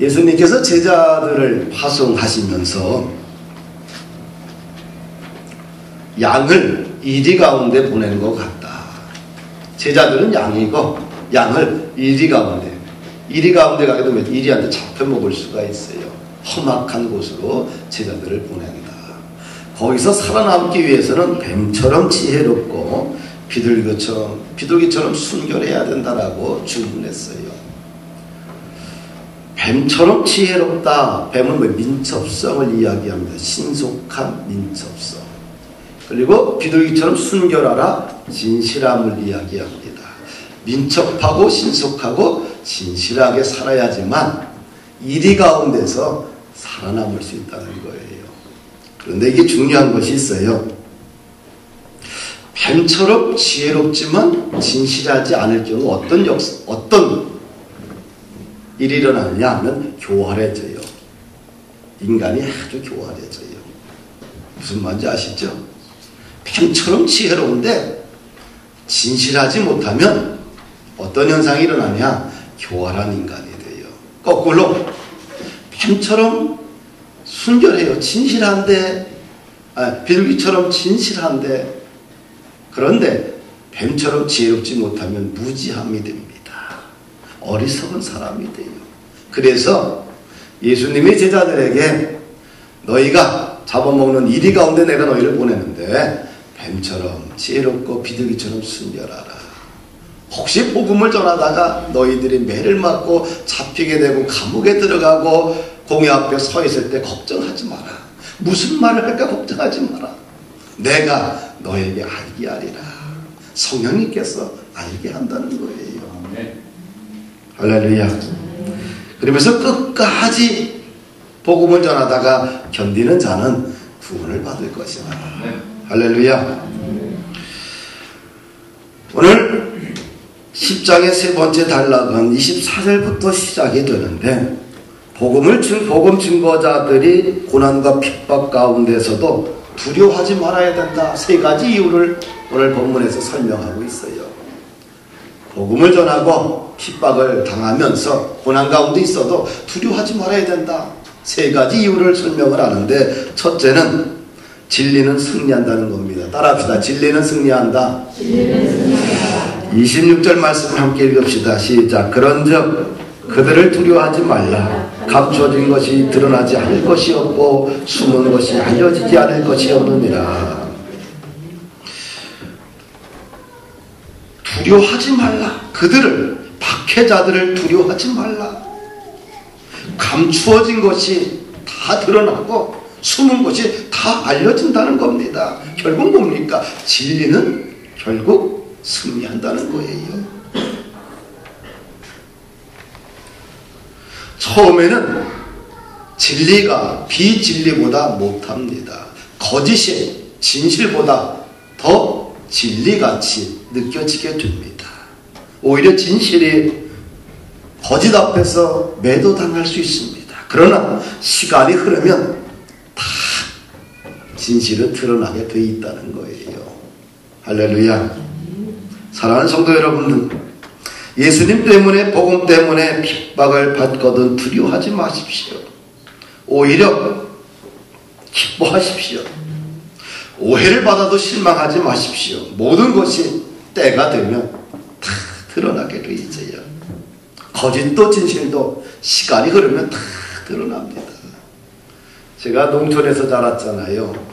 예수님께서 제자들을 파송하시면서 양을 이리 가운데 보내는 것 같다. 제자들은 양이고 양을 이리 가운데 가게 되면 이리한테 잡혀먹을 수가 있어요. 험악한 곳으로 제자들을 보낸다. 거기서 살아남기 위해서는 뱀처럼 지혜롭고 비둘기처럼 순결해야 된다라고 주문했어요. 뱀처럼 지혜롭다. 뱀은 민첩성을 이야기합니다. 신속한 민첩성. 그리고 비둘기처럼 순결하라. 진실함을 이야기합니다. 민첩하고 신속하고 진실하게 살아야지만 이리 가운데서 살아남을 수 있다는 거예요. 그런데 이게 중요한 것이 있어요. 뱀처럼 지혜롭지만 진실하지 않을 경우 어떤 일이 일어나느냐 하면 교활해져요. 인간이 아주 교활해져요. 무슨 말인지 아시죠? 뱀처럼 지혜로운데 진실하지 못하면 어떤 현상이 일어나냐? 교활한 인간이 돼요. 거꾸로 뱀처럼 순결해요. 진실한데 비둘기처럼 진실한데 그런데 뱀처럼 지혜롭지 못하면 무지함이 됩니다. 어리석은 사람이 돼요. 그래서 예수님이 제자들에게 너희가 잡아먹는 이리 가운데 내가 너희를 보내는데 뱀처럼 지혜롭고 비둘기처럼 순결하라. 혹시 복음을 전하다가 너희들이 매를 맞고 잡히게 되고 감옥에 들어가고 공의 앞에 서 있을 때 걱정하지 마라. 무슨 말을 할까 걱정하지 마라. 내가 너에게 알게 하리라. 성령님께서 알게 한다는 거예요. 할렐루야. 그러면서 끝까지 복음을 전하다가 견디는 자는 구원을 받을 것이다. 할렐루야. 오늘 10장의 세 번째 단락은 24절부터 시작이 되는데 복음 증거자들이 고난과 핍박 가운데서도 두려워하지 말아야 된다. 세 가지 이유를 오늘 본문에서 설명하고 있어요. 복음을 전하고 핍박을 당하면서 고난 가운데 있어도 두려워하지 말아야 된다. 세 가지 이유를 설명을 하는데 첫째는 진리는 승리한다는 겁니다. 따라합시다. 진리는 승리한다. 26절 말씀을 함께 읽읍시다. 시작. 그런즉 그들을 두려워하지 말라. 감춰진 것이 드러나지 않을 것이 없고 숨은 것이 알려지지 않을 것이 없느니라. 두려워하지 말라. 그들을 박해자들을 두려워하지 말라. 감추어진 것이 다 드러나고 숨은 것이 다 알려진다는 겁니다. 결국 뭡니까? 진리는 결국 승리한다는 거예요. 처음에는 진리가 비진리보다 못합니다. 거짓이 진실보다 더 진리같이 느껴지게 됩니다. 오히려 진실이 거짓 앞에서 매도당할 수 있습니다. 그러나 시간이 흐르면 다 진실은 드러나게 돼 있다는 거예요. 할렐루야. 사랑하는 성도 여러분들, 예수님 때문에 복음 때문에 핍박을 받거든 두려워하지 마십시오. 오히려 기뻐하십시오. 오해를 받아도 실망하지 마십시오. 모든 것이 때가 되면 다 드러나게 돼 있어요. 거짓도 진실도 시간이 흐르면 다 드러납니다. 제가 농촌에서 자랐잖아요.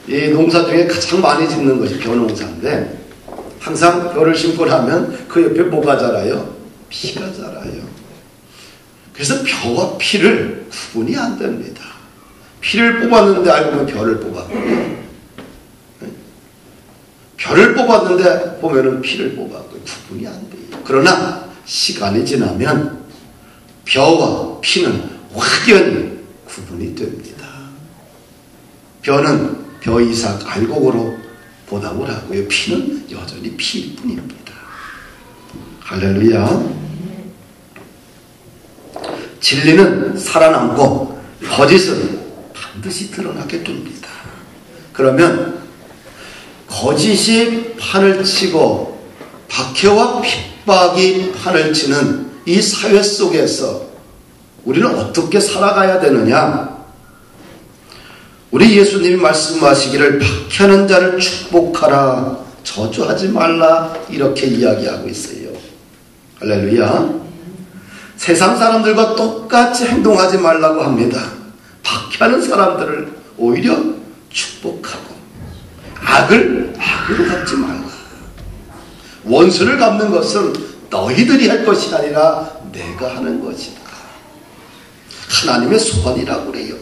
이 농사 중에 가장 많이 짓는 것이 벼농사인데 항상 벼를 심고 나면 그 옆에 뭐가 자라요? 피가 자라요. 그래서 벼와 피를 구분이 안 됩니다. 피를 뽑았는데 알고 보면 벼를 뽑았고요. 벼를 뽑았는데 보면은 피를 뽑았고요. 구분이 안 돼요. 그러나 시간이 지나면 벼와 피는 확연히 구분이 됩니다. 벼는 벼 이삭 알곡으로 보답을 하고요. 피는 여전히 피일 뿐입니다. 할렐루야. 진리는 살아남고 거짓은 반드시 드러나게 됩니다. 그러면 거짓이 판을 치고 박해와 핍박이 판을 치는 이 사회 속에서 우리는 어떻게 살아가야 되느냐? 우리 예수님이 말씀하시기를 박해하는 자를 축복하라, 저주하지 말라, 이렇게 이야기하고 있어요. 할렐루야. 세상 사람들과 똑같이 행동하지 말라고 합니다. 박해하는 사람들을 오히려 축복하고 악을 악으로 갚지 말라. 원수를 갚는 것은 너희들이 할 것이 아니라 내가 하는 것이다. 하나님의 소원이라고 그래요.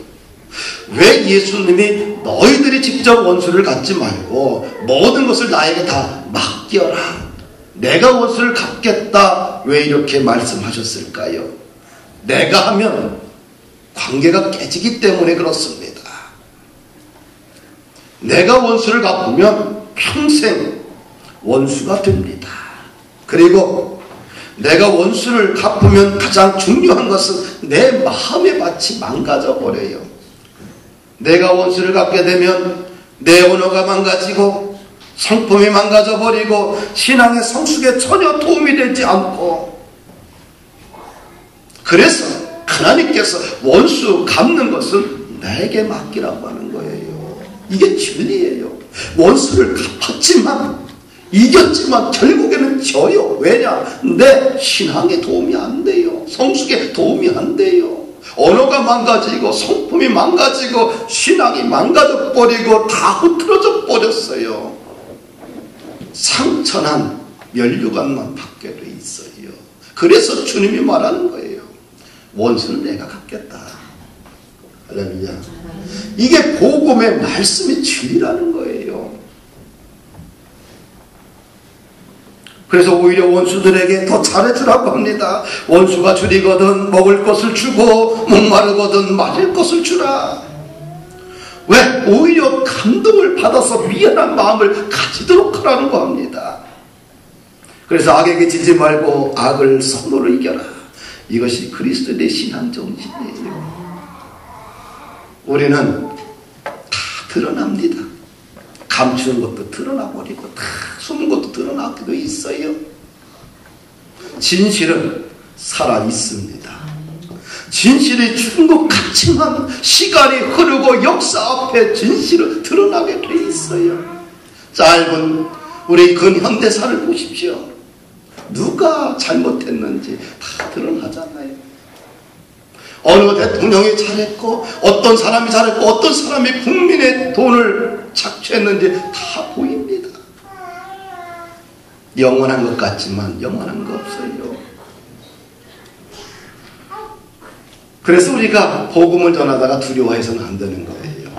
왜 예수님이 너희들이 직접 원수를 갚지 말고 모든 것을 나에게 다 맡겨라, 내가 원수를 갚겠다, 왜 이렇게 말씀하셨을까요? 내가 하면 관계가 깨지기 때문에 그렇습니다. 내가 원수를 갚으면 평생 원수가 됩니다. 그리고 내가 원수를 갚으면 가장 중요한 것은 내 마음의 밭이 망가져 버려요. 내가 원수를 갚게 되면 내 언어가 망가지고 성품이 망가져 버리고 신앙의 성숙에 전혀 도움이 되지 않고, 그래서 하나님께서 원수 갚는 것은 나에게 맡기라고 하는 거예요. 이게 진리예요. 원수를 갚았지만, 이겼지만 결국에는 져요. 왜냐? 내 신앙에 도움이 안 돼요. 성숙에 도움이 안 돼요. 언어가 망가지고 성품이 망가지고 신앙이 망가져 버리고 다 흐트러져 버렸어요. 상처난 면류관만 받게 돼 있어요. 그래서 주님이 말하는 거예요. 원수는 내가 갚겠다. 할렐루야. 이게 복음의 말씀이 진리라는 거예요. 그래서 오히려 원수들에게 더 잘해주라고 합니다. 원수가 줄이거든 먹을 것을 주고 목마르거든 마실 것을 주라. 왜? 오히려 감동을 받아서 미안한 마음을 가지도록 하라는 거 합니다. 그래서 악에게 지지 말고 악을 선으로 이겨라. 이것이 그리스도의 신앙 정신이에요. 우리는 다 드러납니다. 감추는 것도 드러나버리고 다 숨은 것도 드러나기도 있어요. 진실은 살아있습니다. 진실이 죽은 것 같지만 시간이 흐르고 역사 앞에 진실은 드러나게 돼 있어요. 짧은 우리 근현대사를 보십시오. 누가 잘못했는지 다 드러나잖아요. 어느 대통령이 잘했고 어떤 사람이 잘했고 어떤 사람이 국민의 돈을 착취했는지 다 보입니다. 영원한 것 같지만 영원한 거 없어요. 그래서 우리가 복음을 전하다가 두려워해서는 안 되는 거예요.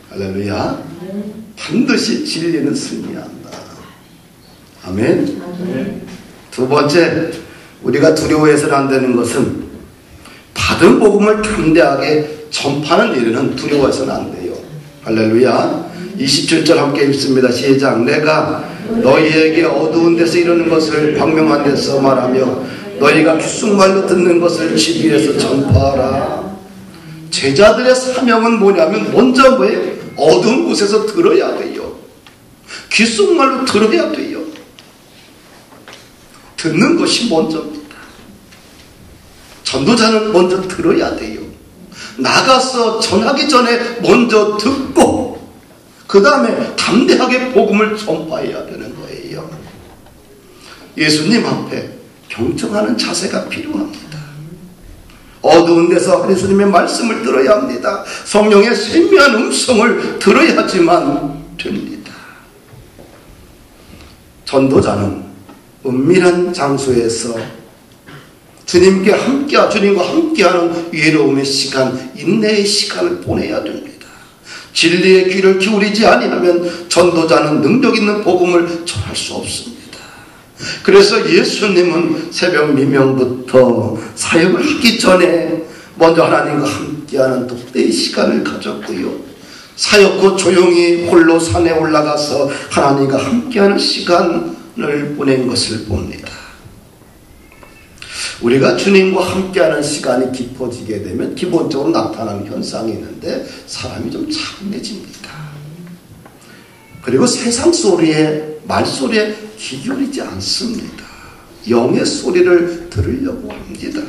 할렐루야. 반드시 진리는 승리한다. 아멘. 두 번째, 우리가 두려워해서는 안 되는 것은 받은 복음을 담대하게 전파하는 일에는 두려워해서는 안 돼요. 할렐루야. 27절 함께 읽습니다. 시작. 내가 너희에게 어두운 데서 이르는 것을 광명한 데서 말하며 너희가 귓속말로 듣는 것을 집 위에서 전파하라. 제자들의 사명은 뭐냐면 먼저 뭐예요? 어두운 곳에서 들어야 돼요. 귓속말로 들어야 돼요. 듣는 것이 먼저입니다. 전도자는 먼저 들어야 돼요. 나가서 전하기 전에 먼저 듣고 그 다음에 담대하게 복음을 전파해야 되는 거예요. 예수님 앞에 경청하는 자세가 필요합니다. 어두운 데서 예수님의 말씀을 들어야 합니다. 성령의 세미한 음성을 들어야지만 됩니다. 전도자는 은밀한 장소에서 주님과 함께하는 외로움의 시간, 인내의 시간을 보내야 됩니다. 진리의 귀를 기울이지 아니하면 전도자는 능력 있는 복음을 전할 수 없습니다. 그래서 예수님은 새벽 미명부터 사역을 하기 전에 먼저 하나님과 함께하는 독대의 시간을 가졌고요. 사역 후 조용히 홀로 산에 올라가서 하나님과 함께하는 시간을 보낸 것을 봅니다. 우리가 주님과 함께하는 시간이 깊어지게 되면 기본적으로 나타나는 현상이 있는데 사람이 좀 차분해집니다. 그리고 세상 소리에 말소리에 귀 기울이지 않습니다. 영의 소리를 들으려고 합니다.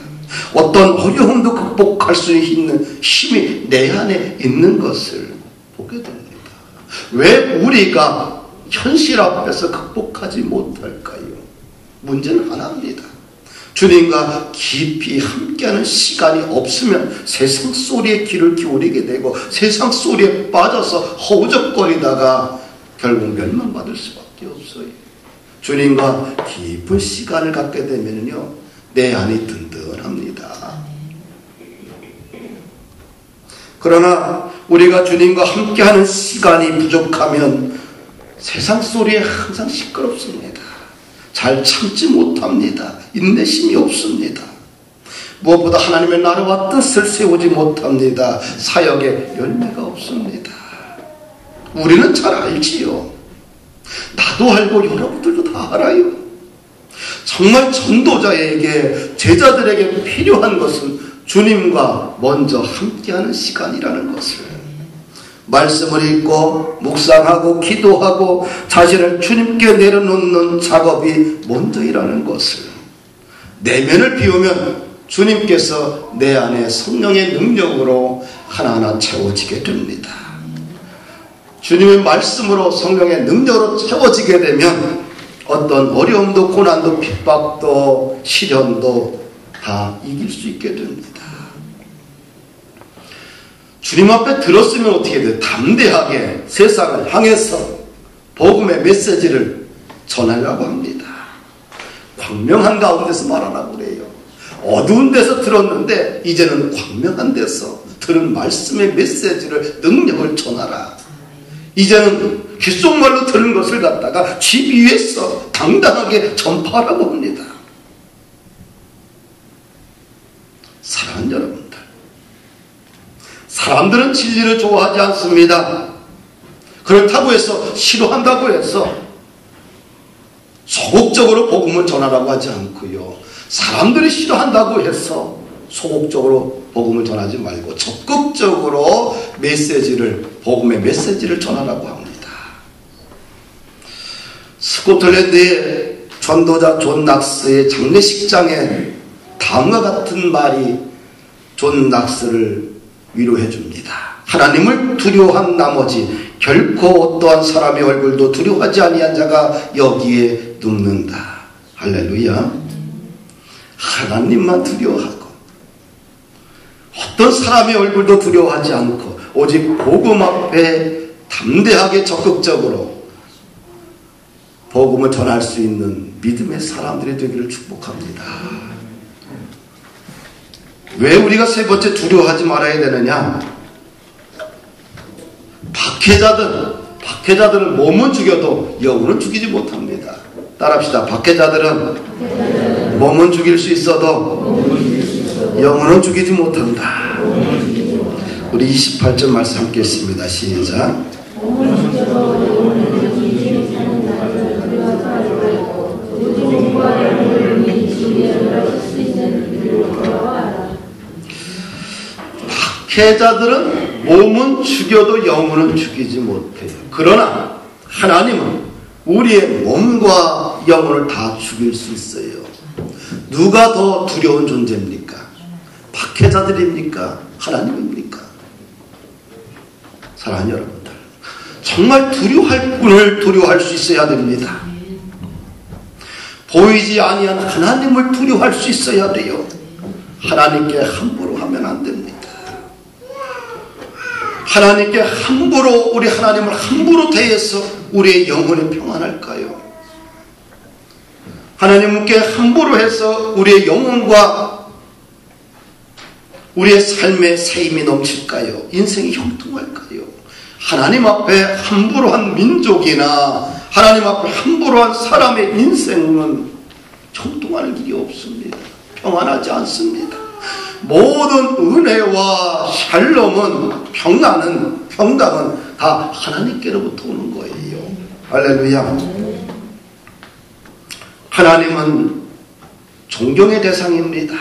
어떤 어려움도 극복할 수 있는 힘이 내 안에 있는 것을 보게 됩니다. 왜 우리가 현실 앞에서 극복하지 못할까요? 문제는 하나입니다. 주님과 깊이 함께하는 시간이 없으면 세상 소리에 귀를 기울이게 되고 세상 소리에 빠져서 허우적거리다가 결국 멸망받을 수밖에 없어요. 주님과 깊은 시간을 갖게 되면요, 내 안이 든든합니다. 그러나 우리가 주님과 함께하는 시간이 부족하면 세상 소리에 항상 시끄럽습니다. 잘 참지 못합니다. 인내심이 없습니다. 무엇보다 하나님의 나라와 뜻을 세우지 못합니다. 사역에 열매가 없습니다. 우리는 잘 알지요. 나도 알고 여러분들도 다 알아요. 정말 전도자에게, 제자들에게 필요한 것은 주님과 먼저 함께하는 시간이라는 것을, 말씀을 읽고 묵상하고 기도하고 자신을 주님께 내려놓는 작업이 먼저이라는 것을, 내면을 비우면 주님께서 내 안에 성령의 능력으로 하나하나 채워지게 됩니다. 주님의 말씀으로 성령의 능력으로 채워지게 되면 어떤 어려움도 고난도 핍박도 시련도 다 이길 수 있게 됩니다. 주님 앞에 들었으면 어떻게 돼요? 담대하게 세상을 향해서 복음의 메시지를 전하려고 합니다. 광명한 가운데서 말하라고 그래요. 어두운 데서 들었는데 이제는 광명한 데서 들은 말씀의 메시지를, 능력을 전하라. 이제는 귓속말로 들은 것을 갖다가 집 위에서 당당하게 전파하라고 합니다. 사랑하는 여러분들, 사람들은 진리를 좋아하지 않습니다. 그렇다고 해서, 싫어한다고 해서 소극적으로 복음을 전하라고 하지 않고요, 사람들이 싫어한다고 해서 소극적으로 복음을 전하지 말고 적극적으로 메시지를, 복음의 메시지를 전하라고 합니다. 스코틀랜드의 전도자 존 낙스의 장례식장에 다음과 같은 말이 존 낙스를 위로해 줍니다. 하나님을 두려워한 나머지 결코 어떠한 사람의 얼굴도 두려워하지 아니한 자가 여기에 눕는다. 할렐루야. 하나님만 두려워하고 어떤 사람의 얼굴도 두려워하지 않고 오직 복음 앞에 담대하게 적극적으로 복음을 전할 수 있는 믿음의 사람들이 되기를 축복합니다. 왜 우리가 세 번째 두려워하지 말아야 되느냐? 박해자들은 몸은 죽여도 영혼은 죽이지 못합니다. 따라합시다. 박해자들은 몸은 죽일 수 있어도 영혼은 죽이지 못한다. 우리 28절 말씀 함께 읽습니다. 시작. 박해자들은 몸은 죽여도 영혼은 죽이지 못해요. 그러나 하나님은 우리의 몸과 영혼을 다 죽일 수 있어요. 누가 더 두려운 존재입니까? 박해자들입니까? 하나님입니까? 사랑하는 여러분들, 정말 두려워할 분을 두려워할 수 있어야 됩니다. 보이지 아니한 하나님을 두려워할 수 있어야 돼요. 하나님께 함부로 하면 안 됩니다. 하나님께 함부로, 우리 하나님을 함부로 대해서 우리의 영혼이 평안할까요? 하나님께 함부로 해서 우리의 영혼과 우리의 삶의 세임이 넘칠까요? 인생이 형통할까요? 하나님 앞에 함부로 한 민족이나 하나님 앞에 함부로 한 사람의 인생은 형통할 일이 없습니다. 평안하지 않습니다. 모든 은혜와 샬롬은, 평강은 다 하나님께로부터 오는 거예요. 할렐루야. 하나님은 존경의 대상입니다.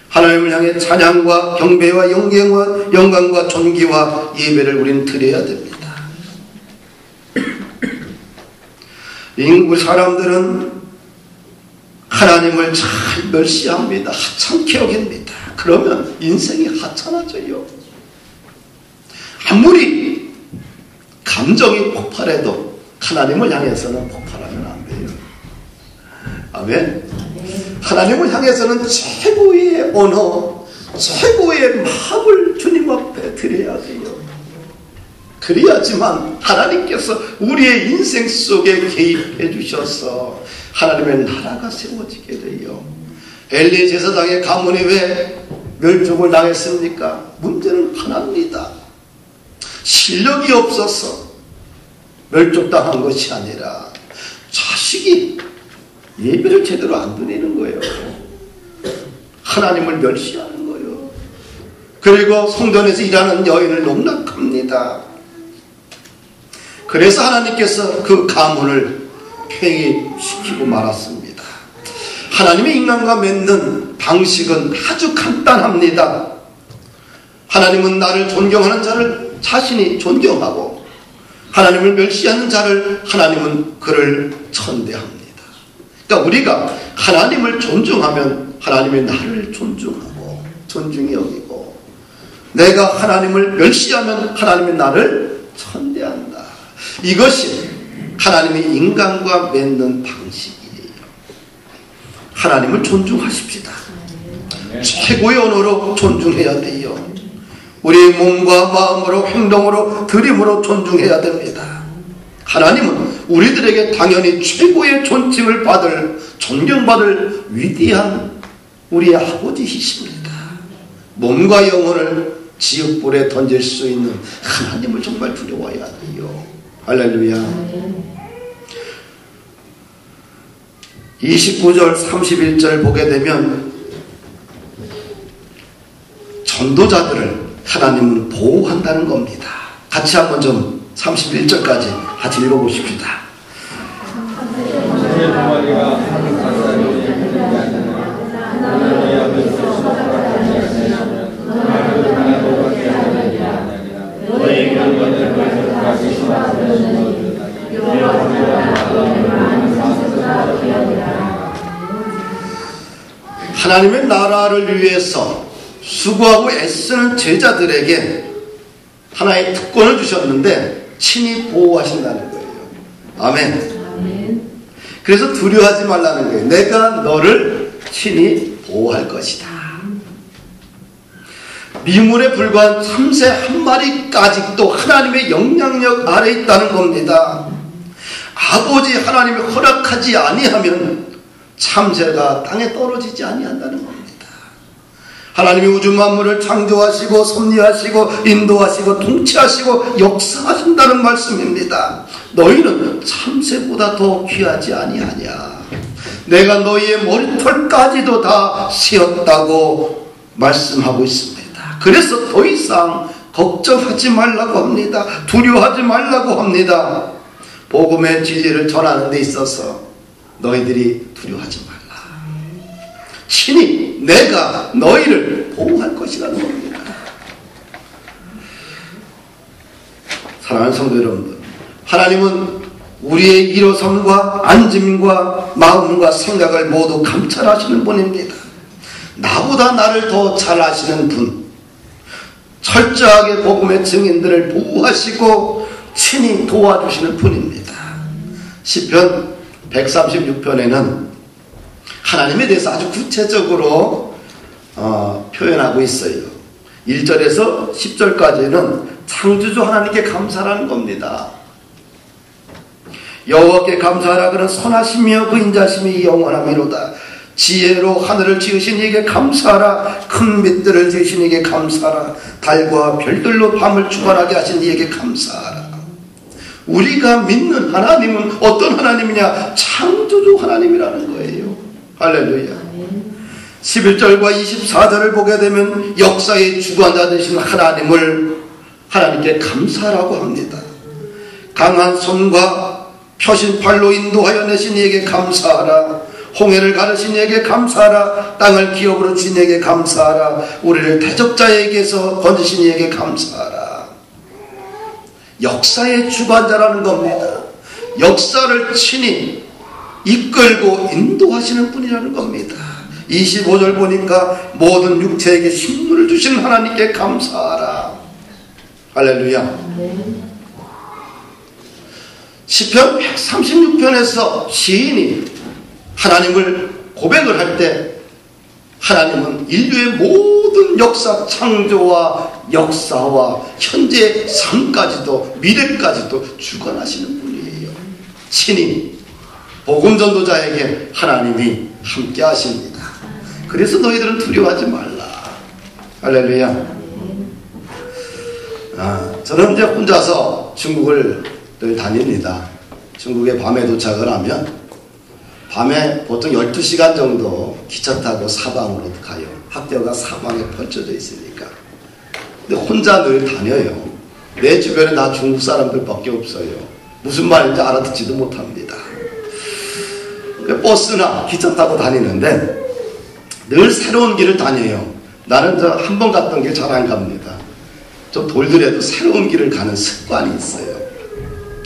하나님을 향해 찬양과 경배와 영광과 존귀와 예배를 우리는 드려야 됩니다. 우리 사람들은 하나님을 잘 멸시합니다. 하찮게 여깁니다. 그러면 인생이 하찮아져요. 아무리 감정이 폭발해도 하나님을 향해서는 폭발하면 안 돼요. 아멘. 하나님을 향해서는 최고의 언어, 최고의 마음을 주님 앞에 드려야 돼요. 그래야지만 하나님께서 우리의 인생 속에 개입해 주셔서 하나님의 나라가 세워지게 돼요. 엘리 제사장의 가문이 왜 멸종을 당했습니까? 문제는 하나입니다. 실력이 없어서 멸종당한 것이 아니라 자식이 예배를 제대로 안 드리는 거예요. 하나님을 멸시하는 거예요. 그리고 성전에서 일하는 여인을 농락합니다. 그래서 하나님께서 그 가문을 폐위시키고 말았습니다. 하나님이 인간과 맺는 방식은 아주 간단합니다. 하나님은 나를 존경하는 자를 자신이 존경하고 하나님을 멸시하는 자를 하나님은 그를 천대합니다. 그러니까 우리가 하나님을 존중하면 하나님이 나를 존중하고 존중히 여기고, 내가 하나님을 멸시하면 하나님이 나를 천대한다. 이것이 하나님이 인간과 맺는 방식이에요. 하나님을 존중하십시다. 최고의 언어로 존중해야 돼요. 우리의 몸과 마음으로, 행동으로, 드림으로 존중해야 됩니다. 하나님은 우리들에게 당연히 최고의 존칭을 받을, 존경받을 위대한 우리의 아버지이십니다. 몸과 영혼을 지옥불에 던질 수 있는 하나님을 정말 두려워해야 돼요. 할렐루야. 29절 31절 보게 되면 전도자들을 하나님은 보호한다는 겁니다. 같이 한번 좀 31절까지 같이 읽어보십시다. 하나님의 나라를 위해서 수고하고 애쓰는 제자들에게 하나의 특권을 주셨는데 친히 보호하신다는 거예요. 아멘. 그래서 두려워하지 말라는 거예요. 내가 너를 친히 보호할 것이다. 미물에 불과한 참새 한 마리까지도 하나님의 영향력 아래 있다는 겁니다. 아버지 하나님이 허락하지 아니하면 참새가 땅에 떨어지지 아니한다는 겁니다. 하나님이 우주 만물을 창조하시고 섭리하시고 인도하시고 통치하시고 역사하신다는 말씀입니다. 너희는 참새보다 더 귀하지 아니하냐. 내가 너희의 머리털까지도 다 세었다고 말씀하고 있습니다. 그래서 더 이상 걱정하지 말라고 합니다. 두려워하지 말라고 합니다. 복음의 진리를 전하는 데 있어서 너희들이 두려워하지 말라. 친히 내가 너희를 보호할 것이라는 겁니다. 사랑하는 성도 여러분들, 하나님은 우리의 일어섬과 앉음과 마음과 생각을 모두 감찰하시는 분입니다. 나보다 나를 더 잘 아시는 분, 철저하게 복음의 증인들을 보호하시고 친히 도와주시는 분입니다. 시편 136편에는 하나님에 대해서 아주 구체적으로 표현하고 있어요. 1절에서 10절까지는 창조주 하나님께 감사하는 겁니다. 여호와께 감사하라. 그는 선하시며 그 인자심이 영원하미로다. 지혜로 하늘을 지으신 이에게 감사하라. 큰 빛들을 지으신 이에게 감사하라. 달과 별들로 밤을 주관하게 하신 이에게 감사하라. 우리가 믿는 하나님은 어떤 하나님이냐? 창조주 하나님이라는 거예요. 할렐루야. 11절과 24절을 보게 되면 역사의 주관자 되신 하나님을 하나님께 감사하라고 합니다. 강한 손과 펴신 팔로 인도하여 내신 이에게 감사하라. 홍해를 가르신 이에게 감사하라. 땅을 기업으로 주신 이에게 감사하라. 우리를 대적자에게서 건지신 이에게 감사하라. 역사의 주관자라는 겁니다. 역사를 친히 이끌고 인도하시는 분이라는 겁니다. 25절 보니까 모든 육체에게 식물을 주시는 하나님께 감사하라. 할렐루야. 시편 136편에서 시인이 하나님을 고백을 할 때 하나님은 인류의 모든 역사, 창조와 역사와 현재 삶까지도 미래까지도 주관하시는 분이에요. 친히 복음 전도자에게 하나님이 함께 하십니다. 그래서 너희들은 두려워하지 말라. 할렐루야. 저는 이제 혼자서 중국을 늘 다닙니다. 중국에 밤에 도착을 하면 밤에 보통 12시간 정도 기차 타고 사방으로 가요. 학교가 사방에 펼쳐져 있으니까. 근데 혼자 늘 다녀요. 내 주변에 다 중국 사람들밖에 없어요. 무슨 말인지 알아듣지도 못합니다. 버스나 기차 타고 다니는데 늘 새로운 길을 다녀요. 나는 저 한 번 갔던 길 잘 안 갑니다. 좀 돌더라도 새로운 길을 가는 습관이 있어요.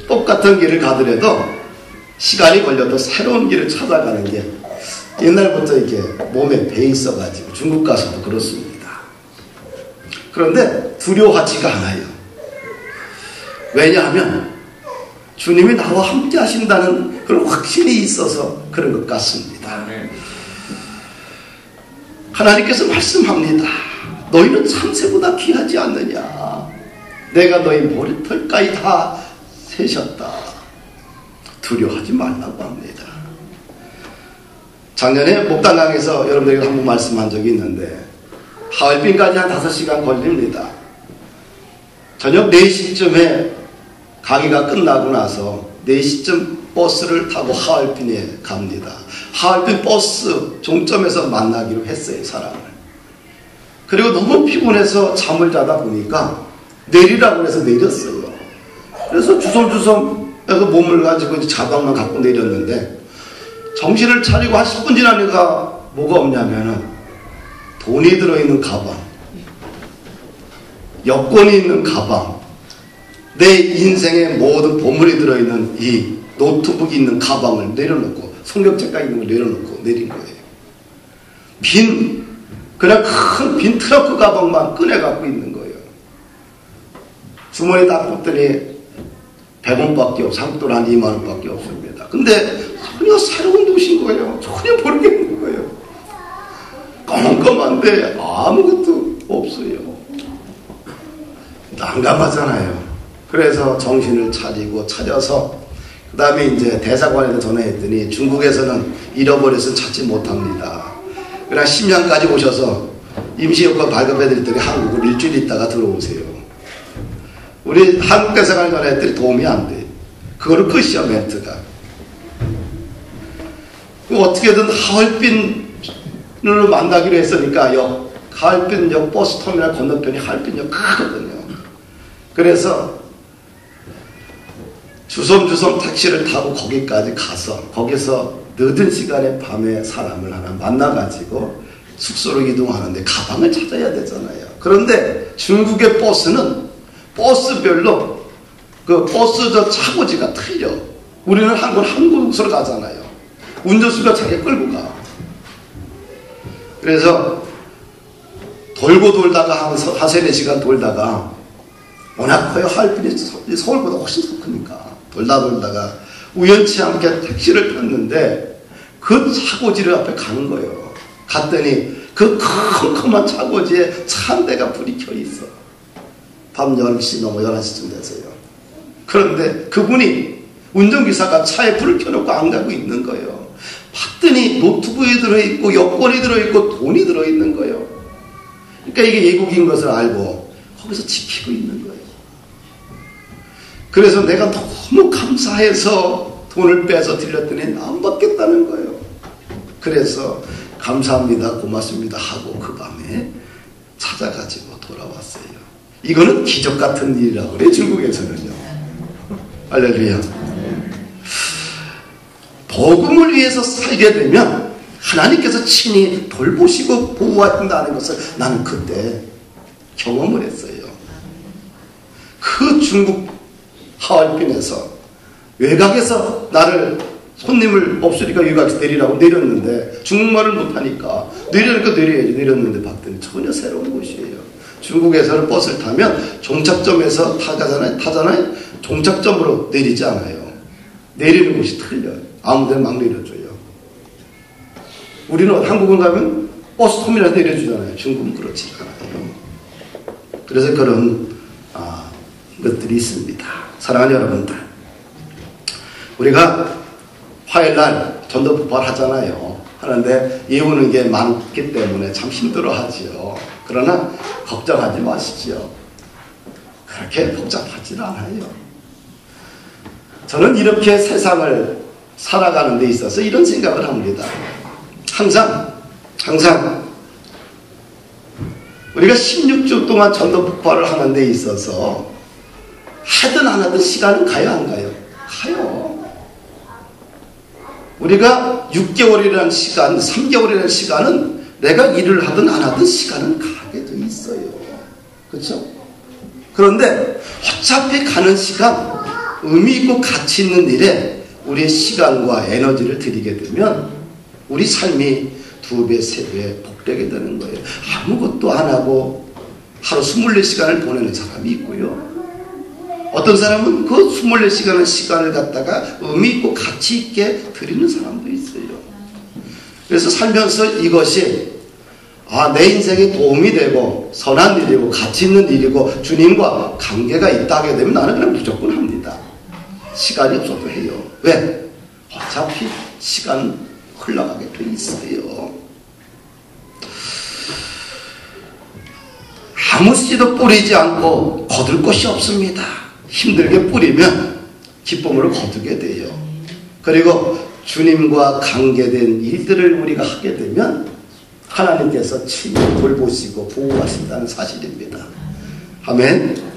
똑같은 길을 가더라도 시간이 걸려도 새로운 길을 찾아가는 게 옛날부터 이게 몸에 배 있어가지고 중국 가서도 그렇습니다. 그런데 두려워하지가 않아요. 왜냐하면 주님이 나와 함께 하신다는 그런 확신이 있어서 그런 것 같습니다. 하나님께서 말씀합니다. 너희는 참새보다 귀하지 않느냐. 내가 너희 머리털까지 다 세셨다. 두려워하지 말라고 합니다. 작년에 목단강에서 여러분들에게 한번 말씀한 적이 있는데 하얼빈까지 한 5시간 걸립니다. 저녁 4시쯤에 강의가 끝나고 나서 4시쯤 버스를 타고 하얼빈에 갑니다. 하얼빈 버스 종점에서 만나기로 했어요, 사람을. 그리고 너무 피곤해서 잠을 자다 보니까 내리라고 해서 내렸어요. 그래서 주섬주섬 해서 몸을 가지고 이제 자방만 갖고 내렸는데 정신을 차리고 한 10분 지나니까 뭐가 없냐면은 돈이 들어있는 가방, 여권이 있는 가방, 내 인생의 모든 보물이 들어있는 이 노트북이 있는 가방을 내려놓고 성경책가 있는 걸 내려놓고 내린 거예요. 그냥 큰 빈 트러크 가방만 꺼내 갖고 있는 거예요. 주머니 딱 봤더니 100원밖에 없어. 한국 돈 한 2만 원밖에 없습니다. 근데 전혀 새로운 도시인 거예요. 전혀 모르겠는 거예요. 깜깜한데 아무것도 없어요. 난감하잖아요. 그래서 정신을 차려서 그 다음에 이제 대사관에도 전화했더니 중국에서는 잃어버려서 찾지 못합니다. 그냥 10년까지 오셔서 임시여권 발급해드렸더니 한국을 일주일 있다가 들어오세요. 우리 한국 대사관에 전화했더니 도움이 안 돼. 그거를 끝이야, 멘트가. 어떻게든 하얼빈을 만나기로 했으니까 하얼빈역 버스터미널 건너편이 하얼빈역 크거든요. 그래서 주섬주섬 택시를 타고 거기까지 가서 거기서 늦은 시간에 밤에 사람을 하나 만나가지고 숙소로 이동하는데 가방을 찾아야 되잖아요. 그런데 중국의 버스는 버스별로 그 버스 저 차고지가 틀려. 우리는 한국으로 가잖아요. 운전수가 자기 끌고 가. 그래서 돌고 돌다가 한 3-4시간 돌다가 워낙 커요. 하얼빈이 서울보다 훨씬 더 크니까 돌다가 우연치 않게 택시를 탔는데 그 차고지를 앞에 가는 거예요. 갔더니 그 컴컴한 차고지에 차 한 대가 불이 켜 있어. 밤 10시 넘어 11시쯤 돼서요. 그런데 그분이 운전기사가 차에 불을 켜놓고 안 가고 있는 거예요. 봤더니 노트북이 들어있고 여권이 들어있고 돈이 들어있는 거예요. 그러니까 이게 예국인 것을 알고 거기서 지키고 있는 거예요. 그래서 내가 너무 감사해서 돈을 빼서 드렸더니 안 받겠다는 거예요. 그래서 감사합니다, 고맙습니다 하고 그 밤에 찾아가지고 돌아왔어요. 이거는 기적 같은 일이라고 그래요, 중국에서는요. 할렐루야. 복음을 위해서 살게 되면 하나님께서 친히 돌보시고 보호하신다는 것을 나는 그때 경험을 했어요. 그 중국 하얼빈에서 외곽에서 나를 손님을 없으니까 여기 가서 내리라고 내렸는데 중국말을 못하니까 내려야지 내렸는데 봤더니 전혀 새로운 곳이에요. 중국에서는 버스를 타면 종착점에서 타잖아요. 종착점으로 내리지 않아요. 내리는 곳이 틀려요. 아무 데나 막 내려줘요. 우리는 한국은 가면 버스 터미널에 내려주잖아요. 중국은 그렇지 않아요. 그래서 그런 것들이 있습니다. 사랑하는 여러분들, 우리가 화요일날 전도 부활하잖아요. 하는데 예우는 게 많기 때문에 참 힘들어하지요. 그러나 걱정하지 마시죠. 그렇게 복잡하지 않아요. 저는 이렇게 세상을 살아가는 데 있어서 이런 생각을 합니다. 항상 우리가 16주 동안 전도 부활을 하는 데 있어서 하든 안 하든 시간은 가요, 안 가요? 가요. 우리가 6개월이라는 시간, 3개월이라는 시간은 내가 일을 하든 안 하든 시간은 가게 돼 있어요. 그렇죠? 그런데 어차피 가는 시간, 의미 있고 가치 있는 일에 우리의 시간과 에너지를 들이게 되면 우리 삶이 2배, 3배 복되게 되는 거예요. 아무것도 안 하고 하루 24시간을 보내는 사람이 있고요. 어떤 사람은 그 24시간의 시간을 갖다가 의미 있고 가치 있게 드리는 사람도 있어요. 그래서 살면서 이것이 내 인생에 도움이 되고 선한 일이고 가치 있는 일이고 주님과 관계가 있다 하게 되면 나는 그냥 무조건 합니다. 시간이 없어도 해요. 왜? 어차피 시간 흘러가게 돼 있어요. 아무 씨도 뿌리지 않고 거둘 것이 없습니다. 힘들게 뿌리면 기쁨으로 거두게 돼요. 그리고 주님과 관계된 일들을 우리가 하게 되면 하나님께서 친히 돌보시고 보호하신다는 사실입니다. 아멘.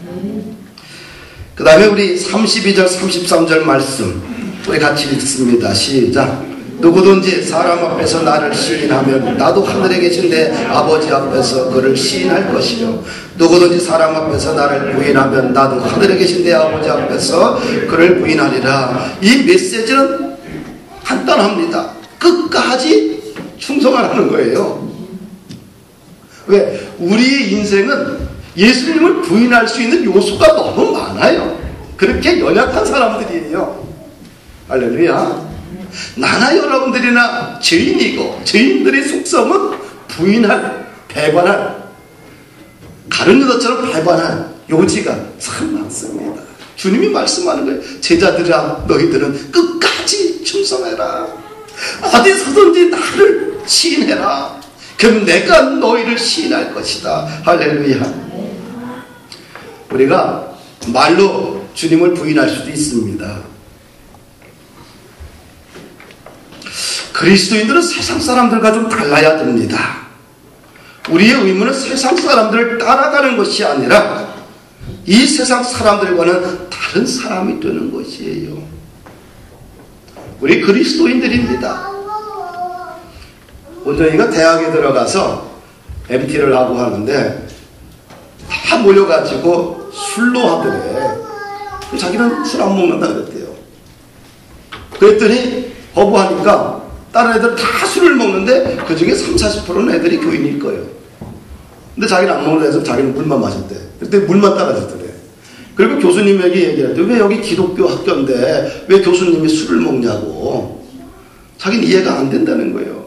그 다음에 우리 32절 33절 말씀 우리 같이 읽습니다. 시작. 누구든지 사람 앞에서 나를 시인하면 나도 하늘에 계신 내 아버지 앞에서 그를 시인할 것이요, 누구든지 사람 앞에서 나를 부인하면 나도 하늘에 계신 내 아버지 앞에서 그를 부인하리라. 이 메시지는 간단합니다. 끝까지 충성하라는 거예요. 왜? 우리의 인생은 예수님을 부인할 수 있는 요소가 너무 많아요. 그렇게 연약한 사람들이에요. 할렐루야. 나나 여러분들이나 죄인이고 죄인들의 속성은 부인할, 배반할, 가룟 유다처럼 배반할 요지가 참 많습니다. 주님이 말씀하는 거예요. 제자들아, 너희들은 끝까지 충성해라. 어디서든지 나를 시인해라. 그럼 내가 너희를 시인할 것이다. 할렐루야. 우리가 말로 주님을 부인할 수도 있습니다. 그리스도인들은 세상 사람들과 좀 달라야 됩니다. 우리의 의무는 세상 사람들을 따라가는 것이 아니라 이 세상 사람들과는 다른 사람이 되는 것이에요. 우리 그리스도인들입니다. 온전히가 대학에 들어가서 MT를 하고 하는데 다 모여가지고 술로 하더래. 자기는 술 안 먹는다 그랬대요. 그랬더니 거부하니까 다른 애들 다 술을 먹는데 그 중에 30-40%는 애들이 교인일 거예요. 근데 자기는 안 먹는다 해서 자기는 물만 마셨대. 그때 물만 따라줬더래. 그리고 교수님에게 얘기했대. 왜 여기 기독교 학교인데 왜 교수님이 술을 먹냐고. 자기는 이해가 안 된다는 거예요.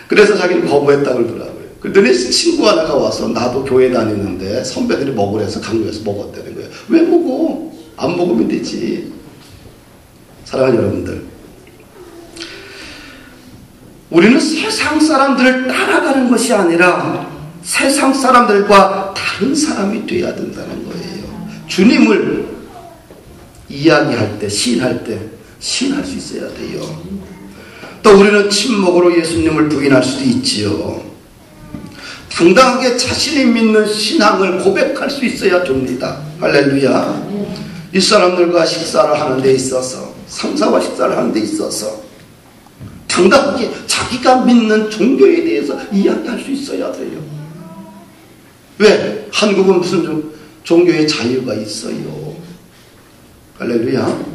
그래서 자기는 거부했다고 그러더라고요. 그랬더니 친구 하나가 와서 나도 교회 다니는데 선배들이 먹으래서 강요해서 먹었다는 거예요. 왜 먹어? 안 먹으면 되지. 사랑하는 여러분들, 우리는 세상 사람들을 따라가는 것이 아니라 세상 사람들과 다른 사람이 되어야 된다는 거예요. 주님을 이야기할 때, 시인할 때 시인할 수 있어야 돼요. 또 우리는 침묵으로 예수님을 부인할 수도 있지요. 당당하게 자신이 믿는 신앙을 고백할 수 있어야 됩니다. 할렐루야. 이 사람들과 식사를 하는 데 있어서, 상사와 식사를 하는 데 있어서 당당하게 자기가 믿는 종교에 대해서 이야기할 수 있어야 돼요. 왜? 한국은 무슨 종교의 자유가 있어요. 할렐루야.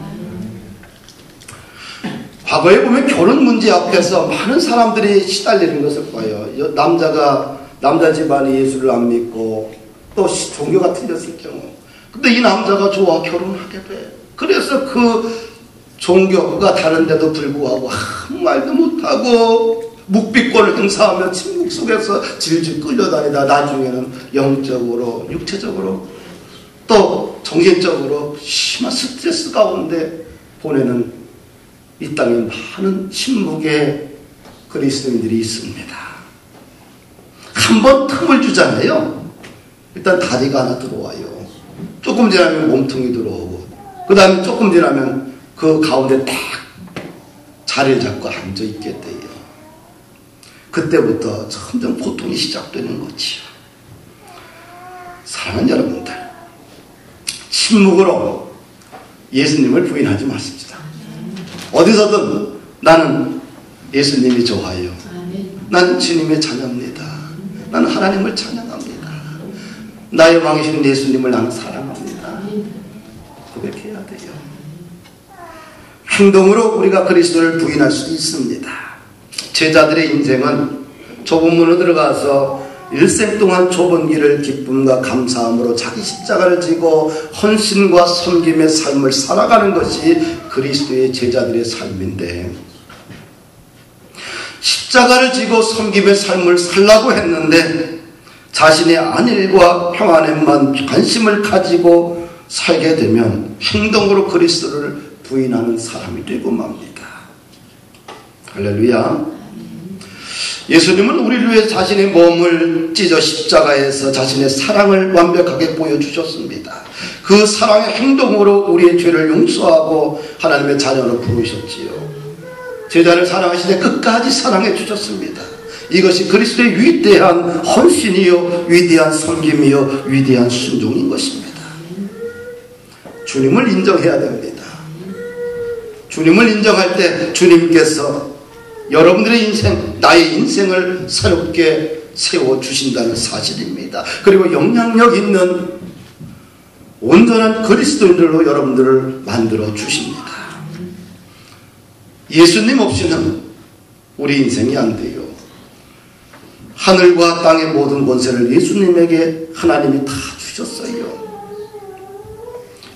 과거에 보면 결혼 문제 앞에서 많은 사람들이 시달리는 것을 봐요. 남자 집안이 예수를 안 믿고 또 종교가 틀렸을 경우. 근데 이 남자가 좋아 결혼하게 돼. 그래서 그 종교가 다른데도 불구하고 아무 말도 못하고 묵비권을 행사하며 침묵 속에서 질질 끌려다니다 나중에는 영적으로 육체적으로 또 정신적으로 심한 스트레스 가운데 보내는 이 땅에 많은 침묵의 그리스도인들이 있습니다. 한번 틈을 주잖아요. 일단 다리가 하나 들어와요. 조금 지나면 몸통이 들어오고 그 다음에 조금 지나면 그 가운데 딱 자리를 잡고 앉아있게 돼요. 그때부터 점점 고통이 시작되는 거지요. 사랑하는 여러분들, 침묵으로 예수님을 부인하지 마십시다. 어디서든 나는 예수님이 좋아요. 나는 주님의 자녀입니다. 나는 하나님을 찬양합니다. 나의 왕이신 예수님을 나는 사랑합니다. 고백해야 돼요. 행동으로 우리가 그리스도를 부인할 수 있습니다. 제자들의 인생은 좁은 문으로 들어가서 일생 동안 좁은 길을 기쁨과 감사함으로 자기 십자가를 지고 헌신과 섬김의 삶을 살아가는 것이 그리스도의 제자들의 삶인데, 십자가를 지고 섬김의 삶을 살라고 했는데 자신의 안일과 평안에만 관심을 가지고 살게 되면 행동으로 그리스도를 부인하는 사람이 되고 맙니다. 할렐루야. 예수님은 우리를 위해 자신의 몸을 찢어 십자가에서 자신의 사랑을 완벽하게 보여주셨습니다. 그 사랑의 행동으로 우리의 죄를 용서하고 하나님의 자녀로 부르셨지요. 제자를 사랑하시되 끝까지 사랑해 주셨습니다. 이것이 그리스도의 위대한 헌신이요, 위대한 섬김이요, 위대한 순종인 것입니다. 주님을 인정해야 됩니다. 주님을 인정할 때 주님께서 여러분들의 인생, 나의 인생을 새롭게 세워주신다는 사실입니다. 그리고 영향력 있는 온전한 그리스도인들로 여러분들을 만들어 주십니다. 예수님 없이는 우리 인생이 안 돼요. 하늘과 땅의 모든 권세를 예수님에게 하나님이 다 주셨어요.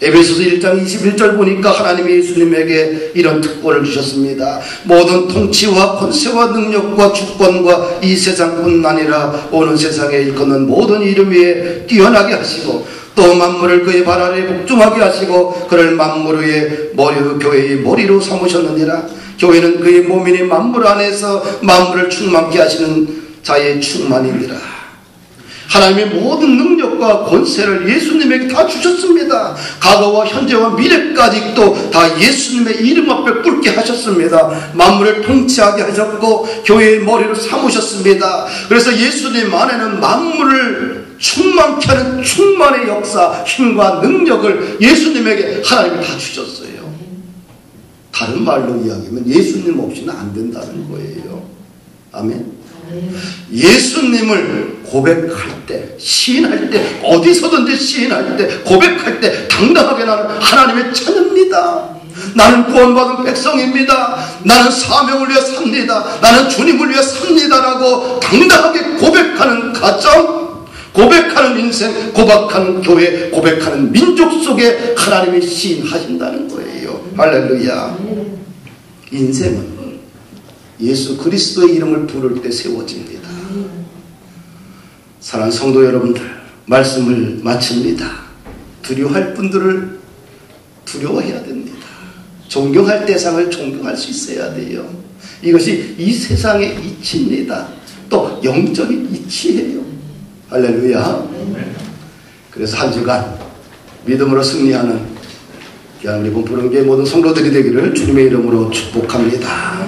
에베소서 1장 21절 보니까 하나님이 예수님에게 이런 특권을 주셨습니다. 모든 통치와 권세와 능력과 주권과 이 세상뿐 아니라 오는 세상에 일컫는 모든 이름 위에 뛰어나게 하시고 또 만물을 그의 발 아래에 복종하게 하시고 그를 만물 위에 교회의 머리로 삼으셨느니라. 교회는 그의 몸이니 만물 안에서 만물을 충만케 하시는 자의 충만이니라. 하나님의 모든 능력과 권세를 예수님에게 다 주셨습니다. 과거와 현재와 미래까지도 다 예수님의 이름 앞에 꿇게 하셨습니다. 만물을 통치하게 하셨고 교회의 머리를 삼으셨습니다. 그래서 예수님 안에는 만물을 충만케 하는 충만의 역사, 힘과 능력을 예수님에게 하나님이 다 주셨어요. 다른 말로 이야기하면 예수님 없이는 안 된다는 거예요. 아멘. 예수님을 고백할 때, 시인할 때, 어디서든지 시인할 때, 고백할 때 당당하게 나는 하나님의 자녀입니다. 나는 구원받은 백성입니다. 나는 사명을 위해 삽니다. 나는 주님을 위해 삽니다라고 당당하게 고백하는 가정, 고백하는 인생, 고백하는 교회, 고백하는 민족 속에 하나님이 시인하신다는 거예요. 할렐루야. 인생은 예수 그리스도의 이름을 부를 때 세워집니다. 사랑하는 성도 여러분들, 말씀을 마칩니다. 두려워할 분들을 두려워해야 됩니다. 존경할 대상을 존경할 수 있어야 돼요. 이것이 이 세상의 이치입니다. 또 영적인 이치예요. 할렐루야. 그래서 한 주간 믿음으로 승리하는 우리 본부른교회 모든 성도들이 되기를 주님의 이름으로 축복합니다.